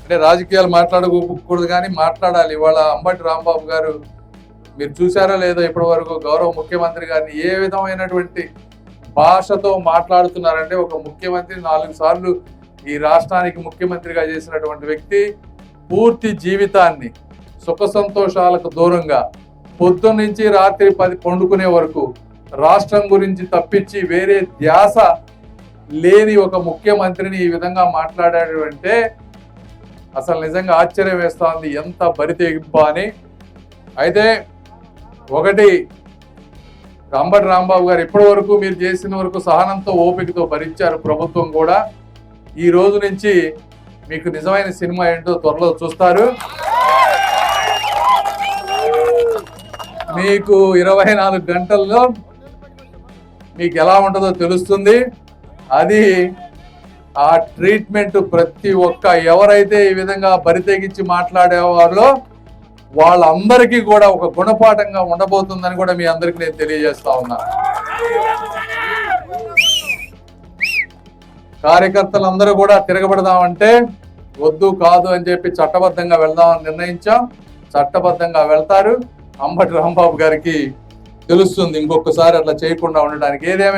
అంటే రాజకీయాలు మాట్లాడకూడదు కానీ మాట్లాడాలి. ఇవాళ అంబటి రాంబాబు గారు మీరు చూసారో లేదో ఇప్పటి వరకు గౌరవ ముఖ్యమంత్రి గారిని ఏ విధమైనటువంటి భాషతో మాట్లాడుతున్నారంటే, ఒక ముఖ్యమంత్రి 4 సార్లు ఈ రాష్ట్రానికి ముఖ్యమంత్రిగా చేసినటువంటి వ్యక్తి పూర్తి జీవితాన్ని సుఖ సంతోషాలకు దూరంగా పొద్దున్న నుంచి రాత్రి 10 పండుకునే వరకు రాష్ట్రం గురించి తప్పించి వేరే ధ్యాస లేని ఒక ముఖ్యమంత్రిని ఈ విధంగా మాట్లాడాడు అంటే అసలు నిజంగా ఆశ్చర్యం వేస్తా ఉంది, ఎంత బరితెగింప అని. అయితే ఒకటి, అంబటి రాంబాబు గారు ఇప్పటి వరకు మీరు చేసిన వరకు సహనంతో ఓపికతో భరించారు ప్రభుత్వం కూడా. ఈ రోజు నుంచి మీకు నిజమైన సినిమా ఏంటో త్వరలో చూస్తారు. మీకు 24 గంటల్లో మీకు ఎలా ఉంటుందో తెలుస్తుంది. అది ఆ ట్రీట్మెంట్ ప్రతి ఒక్క ఎవరైతే ఈ విధంగా బరితెగించి మాట్లాడేవారో వాళ్ళందరికీ కూడా ఒక గుణపాఠంగా ఉండబోతుందని కూడా మీ అందరికీ నేను తెలియజేస్తా ఉన్నా. కార్యకర్తలందరూ కూడా తిరగబడదామంటే వద్దు కాదు అని చెప్పి చట్టబద్ధంగా వెళ్దామని నిర్ణయించాం. చట్టబద్ధంగా వెళ్తారు. అంబటి రాంబాబు గారికి తెలుస్తుంది ఇంకొకసారి అట్లా చేయకుండా ఉండడానికి. ఏదేమైనా